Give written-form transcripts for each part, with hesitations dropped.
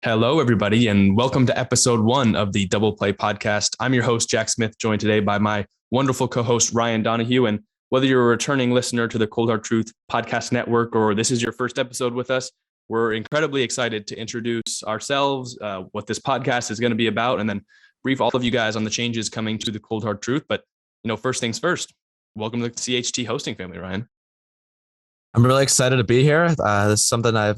Hello, everybody, and welcome to episode 1 of the Double Play podcast. I'm your host, Jack Smith, joined today by my wonderful co-host, Ryan Donahue. And whether you're a returning listener to the Cold Hard Truth podcast network or this is your first episode with us, we're incredibly excited to introduce ourselves, what this podcast is going to be about, and then brief all of you guys on the changes coming to the Cold Hard Truth. But, first things first, welcome to the CHT hosting family, Ryan. I'm really excited to be here. This is something I've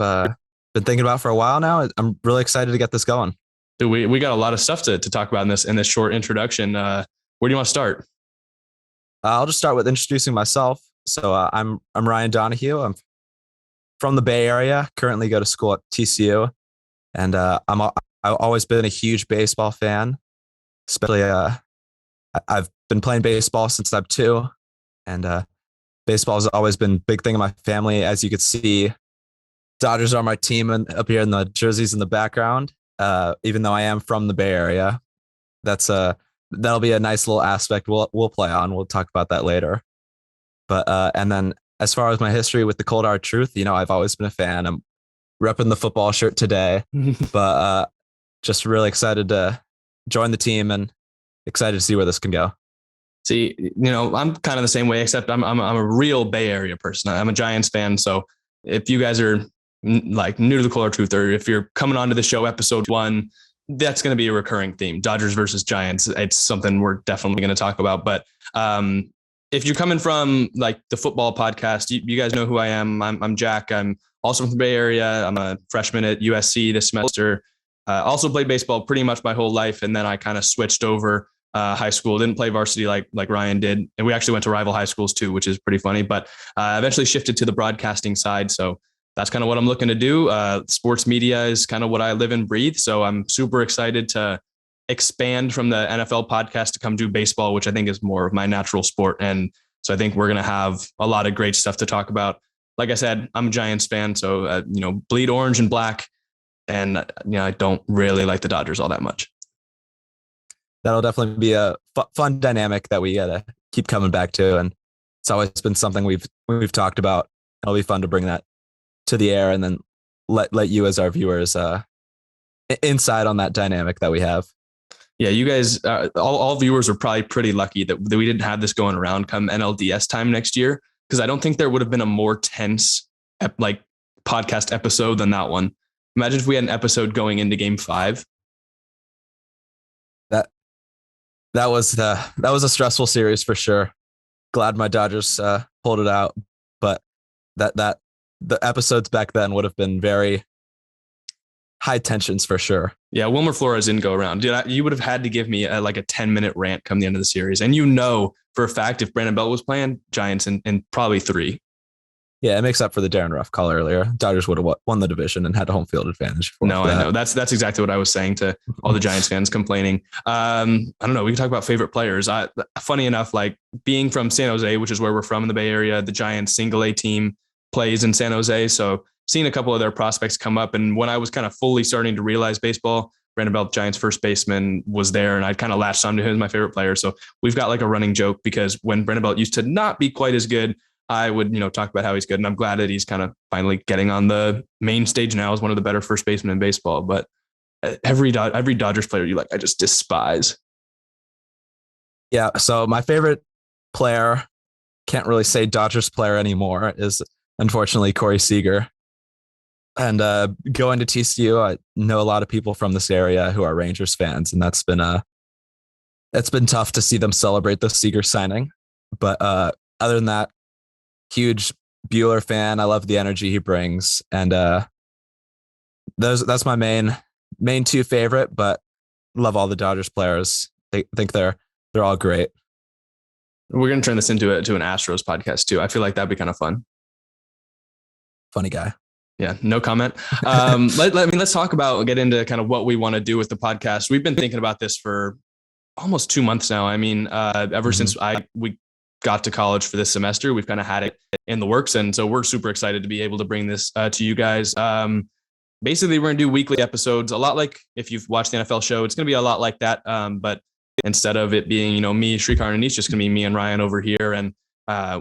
been thinking about for a while now. I'm really excited to get this going. Dude, we got a lot of stuff to talk about in this short introduction. Where do you want to start? I'll just start with introducing myself. So I'm Ryan Donahue. I'm from the Bay Area. Currently go to school at TCU, and I've always been a huge baseball fan. Especially I've been playing baseball since I'm 2, and baseball has always been a big thing in my family. As you could see, Dodgers are my team up here in the jerseys in the background. Even though I am from the Bay Area, that'll be a nice little aspect we'll play on. We'll talk about that later. But and then as far as my history with the Cold Hard Truth, I've always been a fan. I'm repping the football shirt today, but just really excited to join the team and excited to see where this can go. See, I'm kind of the same way, except I'm a real Bay Area person. I'm a Giants fan. So if you guys are like new to the Cold Hard Truth, or if you're coming onto the show episode 1, that's going to be a recurring theme. Dodgers versus Giants. It's something we're definitely going to talk about. But if you're coming from like the football podcast, you guys know who I am. I'm Jack. I'm also from the Bay Area. I'm a freshman at USC this semester. Also played baseball pretty much my whole life. And then I kind of switched over high school, didn't play varsity like Ryan did. And we actually went to rival high schools too, which is pretty funny, but eventually shifted to the broadcasting side. So that's kind of what I'm looking to do. Sports media is kind of what I live and breathe. So I'm super excited to expand from the NFL podcast to come do baseball, which I think is more of my natural sport. And so I think we're going to have a lot of great stuff to talk about. Like I said, I'm a Giants fan, so, bleed orange and black. And, I don't really like the Dodgers all that much. That'll definitely be a fun dynamic that we gotta keep coming back to. And it's always been something we've talked about. It'll be fun to bring that to the air and then let you as our viewers insight on that dynamic that we have. Yeah, you guys, all viewers are probably pretty lucky that we didn't have this going around come NLDS time next year, because I don't think there would have been a more tense podcast episode than that one. Imagine if we had an episode going into Game 5. That was a stressful series for sure. Glad my Dodgers pulled it out, but that the episodes back then would have been very high tensions for sure. Yeah, Wilmer Flores didn't go around. Dude, you would have had to give me a 10-minute rant come the end of the series. And for a fact, if Brandon Belt was playing, Giants in probably 3. Yeah, it makes up for the Darren Ruff call earlier. Dodgers would have won the division and had a home field advantage. No, I know. That's exactly what I was saying to all the Giants fans complaining. I don't know. We can talk about favorite players. Funny enough, being from San Jose, which is where we're from in the Bay Area, the Giants single A team plays in San Jose. So seeing a couple of their prospects come up. And when I was kind of fully starting to realize baseball, Brandon Belt, Giants first baseman, was there. And I kind of latched onto him as my favorite player. So we've got a running joke, because when Brandon Belt used to not be quite as good, I would, talk about how he's good. And I'm glad that he's kind of finally getting on the main stage now as one of the better first basemen in baseball. But every Dodgers player I just despise. Yeah. So my favorite player, can't really say Dodgers player anymore, is unfortunately Corey Seager. And going to TCU, I know a lot of people from this area who are Rangers fans, and it's been tough to see them celebrate the Seager signing. But other than that, huge Bueller fan. I love the energy he brings, and that's my main 2 favorite. But love all the Dodgers players. They think they're all great. We're gonna turn this into an Astros podcast too. I feel like that'd be kind of fun. Funny guy. Yeah, no comment. Let's get into kind of what we want to do with the podcast. We've been thinking about this for almost 2 months now. Ever since we got to college for this semester, we've kind of had it in the works. And so we're super excited to be able to bring this to you guys. Basically, we're going to do weekly episodes, a lot like if you've watched the NFL show, it's going to be a lot like that. But instead of it being, me, Shrikar, and Anish, just going to be me and Ryan over here. And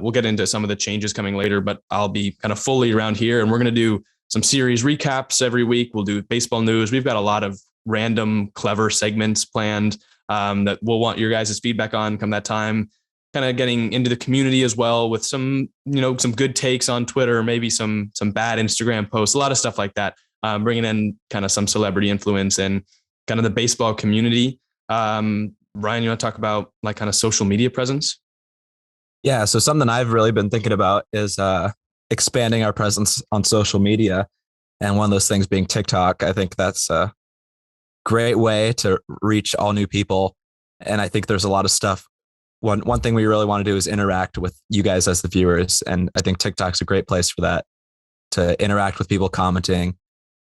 we'll get into some of the changes coming later, but I'll be kind of fully around here. And we're going to do some series recaps every week. We'll do baseball news. We've got a lot of random, clever segments planned that we'll want your guys' feedback on come that time. Kind of getting into the community as well with some, some good takes on Twitter, maybe some bad Instagram posts, a lot of stuff like that. Bringing in kind of some celebrity influence and kind of the baseball community. Ryan, you want to talk about like kind of social media presence? Yeah. So something I've really been thinking about is expanding our presence on social media. And one of those things being TikTok. I think that's a great way to reach all new people. And I think there's a lot of stuff. One thing we really want to do is interact with you guys as the viewers. And I think TikTok's a great place for that, to interact with people commenting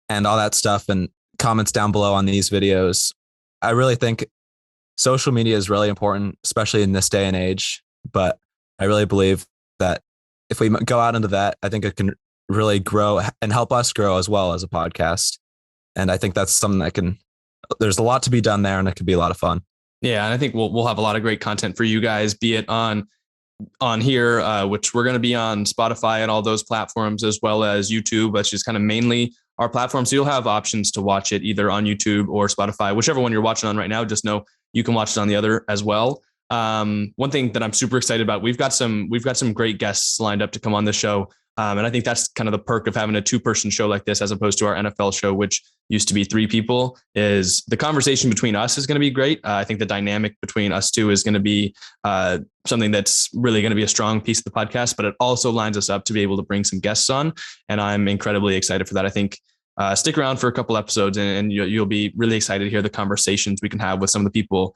and all that stuff, and comments down below on these videos. I really think social media is really important, especially in this day and age. But I really believe that if we go out into that, I think it can really grow and help us grow as well as a podcast. And I think that's something that there's a lot to be done there, and it could be a lot of fun. Yeah, and I think we'll have a lot of great content for you guys, be it on here, which we're going to be on Spotify and all those platforms, as well as YouTube, which is kind of mainly our platform. So you'll have options to watch it either on YouTube or Spotify, whichever one you're watching on right now. Just know you can watch it on the other as well. One thing that I'm super excited about, we've got some great guests lined up to come on the show. And I think that's kind of the perk of having a 2-person show like this, as opposed to our NFL show, which used to be 3 people. Is the conversation between us is going to be great. I think the dynamic between us two is going to be something that's really going to be a strong piece of the podcast, but it also lines us up to be able to bring some guests on. And I'm incredibly excited for that. I think stick around for a couple episodes and you'll be really excited to hear the conversations we can have with some of the people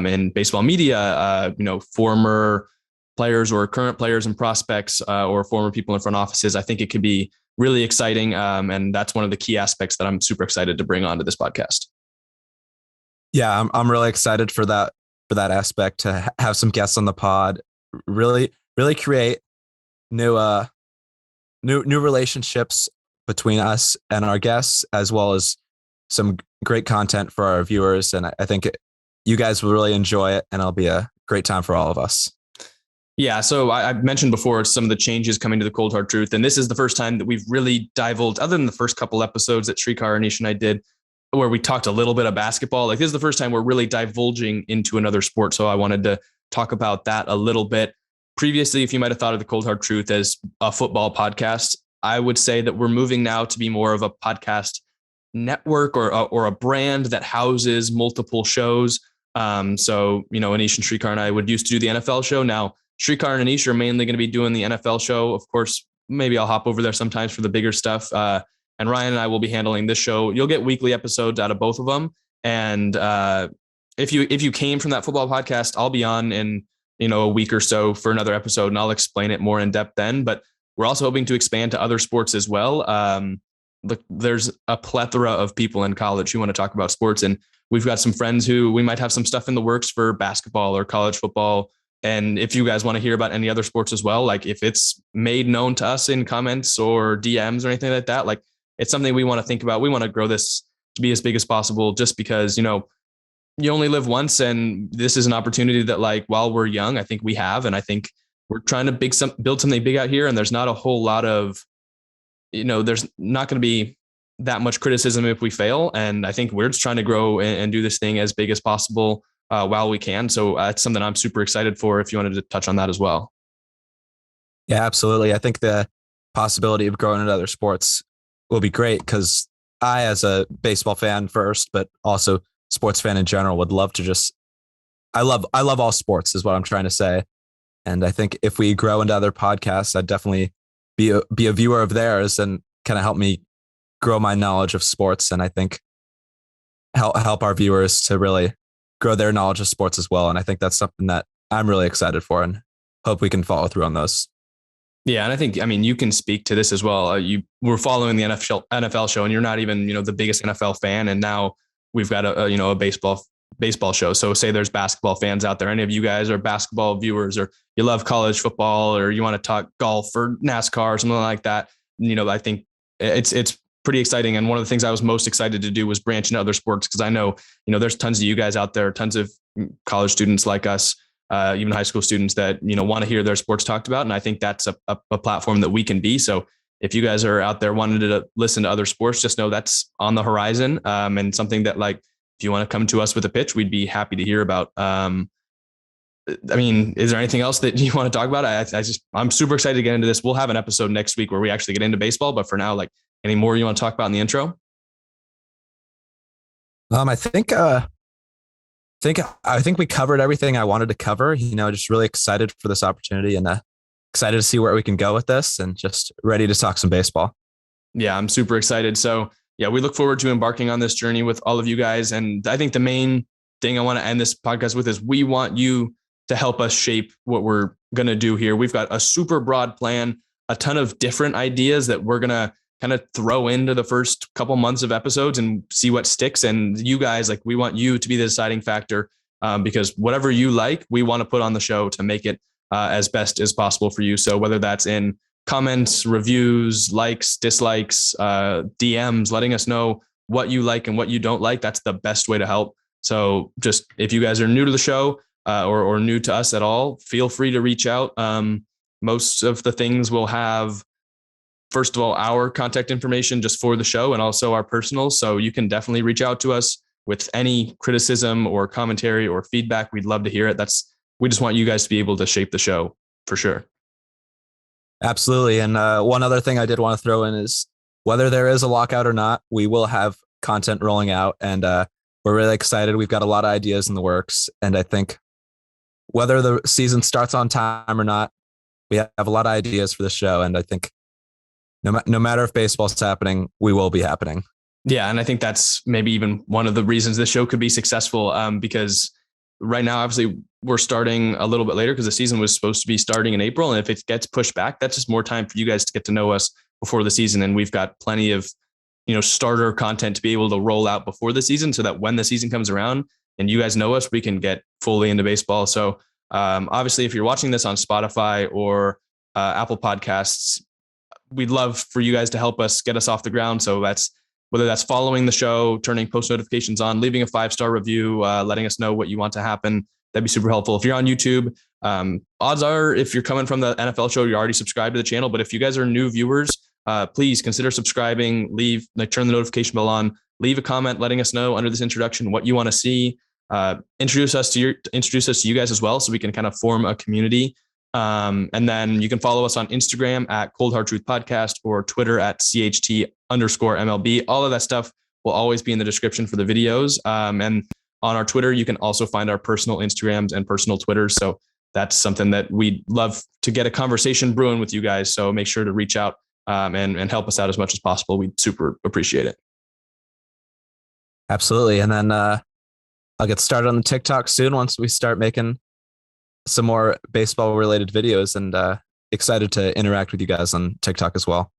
in baseball media, former players or current players and prospects or former people in front offices. I think it could be really exciting. And that's one of the key aspects that I'm super excited to bring onto this podcast. Yeah, I'm really excited for that aspect, to have some guests on the pod, really create new relationships between us and our guests, as well as some great content for our viewers. And I think you guys will really enjoy it, and it'll be a great time for all of us. Yeah, so I mentioned before some of the changes coming to the Cold Hard Truth, and this is the first time that we've really divulged, other than the first couple episodes that Shrikar, Anish, and I did, where we talked a little bit of basketball. Like, this is the first time we're really divulging into another sport, so I wanted to talk about that a little bit. Previously, if you might have thought of the Cold Hard Truth as a football podcast, I would say that we're moving now to be more of a podcast network or a brand that houses multiple shows. So, Anish and Shrikar and I would used to do the NFL show. Now, Shrikar and Anish are mainly going to be doing the NFL show. Of course, maybe I'll hop over there sometimes for the bigger stuff. And Ryan and I will be handling this show. You'll get weekly episodes out of both of them. And if you came from that football podcast, I'll be on in a week or so for another episode, and I'll explain it more in depth then. But we're also hoping to expand to other sports as well. Look, there's a plethora of people in college who want to talk about sports, and we've got some friends who we might have some stuff in the works for basketball or college football. And if you guys want to hear about any other sports as well, like if it's made known to us in comments or DMs or anything like that, like it's something we want to think about. We want to grow this to be as big as possible, just because, you only live once, and this is an opportunity that, like, while we're young, I think we have, and I think we're trying to build something big out here. And there's not a whole lot of, there's not going to be that much criticism if we fail. And I think we're just trying to grow and do this thing as big as possible while we can. So it's something I'm super excited for, if you wanted to touch on that as well. Yeah, absolutely. I think the possibility of growing into other sports will be great, because I, as a baseball fan first, but also sports fan in general, would love to I love all sports is what I'm trying to say. And I think if we grow into other podcasts, I'd definitely be a viewer of theirs, and kind of help me grow my knowledge of sports. And I think help our viewers to really grow their knowledge of sports as well. And I think that's something that I'm really excited for, and hope we can follow through on those. Yeah. And I think, you can speak to this as well. You were following the NFL show, and you're not even, the biggest NFL fan. And now we've got a baseball show. So say there's basketball fans out there. Any of you guys are basketball viewers, or you love college football, or you want to talk golf or NASCAR or something like that. I think it's pretty exciting. And one of the things I was most excited to do was branch into other sports, because I know, there's tons of you guys out there, tons of college students like us, even high school students that, want to hear their sports talked about. And I think that's a platform that we can be. So if you guys are out there wanting to listen to other sports, just know that's on the horizon, and something that, like, if you want to come to us with a pitch, we'd be happy to hear about. I mean, is there anything else that you want to talk about? I'm super excited to get into this. We'll have an episode next week where we actually get into baseball, but for now, like, any more you want to talk about in the intro? I think we covered everything I wanted to cover. Just really excited for this opportunity and excited to see where we can go with this, and just ready to talk some baseball. Yeah, I'm super excited. So yeah, we look forward to embarking on this journey with all of you guys. And I think the main thing I want to end this podcast with is we want you to help us shape what we're going to do here. We've got a super broad plan, a ton of different ideas that we're going to kind of throw into the first couple months of episodes and see what sticks. And you guys, like, we want you to be the deciding factor, because whatever you like, we want to put on the show to make it as best as possible for you. So whether that's in comments, reviews, likes, dislikes, DMs, letting us know what you like and what you don't like, that's the best way to help. So just, if you guys are new to the show, or new to us at all, feel free to reach out. Most of the things will have, first of all, our contact information just for the show, and also our personals. So you can definitely reach out to us with any criticism or commentary or feedback. We'd love to hear it. We just want you guys to be able to shape the show for sure. Absolutely. And one other thing I did want to throw in is, whether there is a lockout or not, we will have content rolling out, and we're really excited. We've got a lot of ideas in the works, and I think whether the season starts on time or not, we have a lot of ideas for the show. And I think no matter if baseball's happening, we will be happening. Yeah. And I think that's maybe even one of the reasons the show could be successful, because right now, obviously, we're starting a little bit later because the season was supposed to be starting in April. And if it gets pushed back, that's just more time for you guys to get to know us before the season. And we've got plenty of, starter content to be able to roll out before the season, so that when the season comes around and you guys know us, we can get fully into baseball. So obviously, if you're watching this on Spotify or Apple Podcasts, we'd love for you guys to help us get us off the ground. So whether that's following the show, turning post notifications on, leaving a 5-star review, letting us know what you want to happen. That'd be super helpful. If you're on YouTube, odds are, if you're coming from the NFL show, you're already subscribed to the channel. But if you guys are new viewers, please consider subscribing, turn the notification bell on, leave a comment letting us know under this introduction what you want to see. Introduce us to you guys as well, so we can kind of form a community. And then you can follow us on Instagram at Cold Hard Truth Podcast, or Twitter at CHT_MLB. All of that stuff will always be in the description for the videos. And on our Twitter, you can also find our personal Instagrams and personal Twitters. So that's something that we'd love to get a conversation brewing with you guys. So make sure to reach out and help us out as much as possible. We'd super appreciate it. Absolutely. And then I'll get started on the TikTok soon once we start making some more baseball related videos, and excited to interact with you guys on TikTok as well.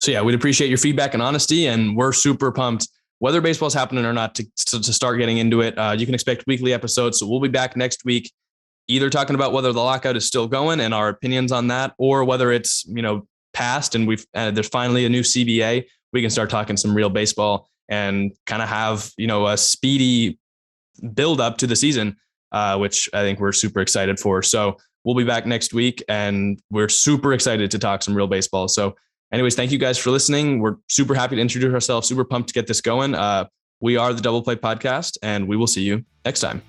So yeah, we'd appreciate your feedback and honesty, and we're super pumped, whether baseball's happening or not, to start getting into it. You can expect weekly episodes. So we'll be back next week, either talking about whether the lockout is still going and our opinions on that, or whether it's, passed and there's finally a new CBA. We can start talking some real baseball and kind of have, a speedy build up to the season, which I think we're super excited for. So we'll be back next week, and we're super excited to talk some real baseball. So anyways, thank you guys for listening. We're super happy to introduce ourselves, super pumped to get this going. We are the Double Play Podcast, and we will see you next time.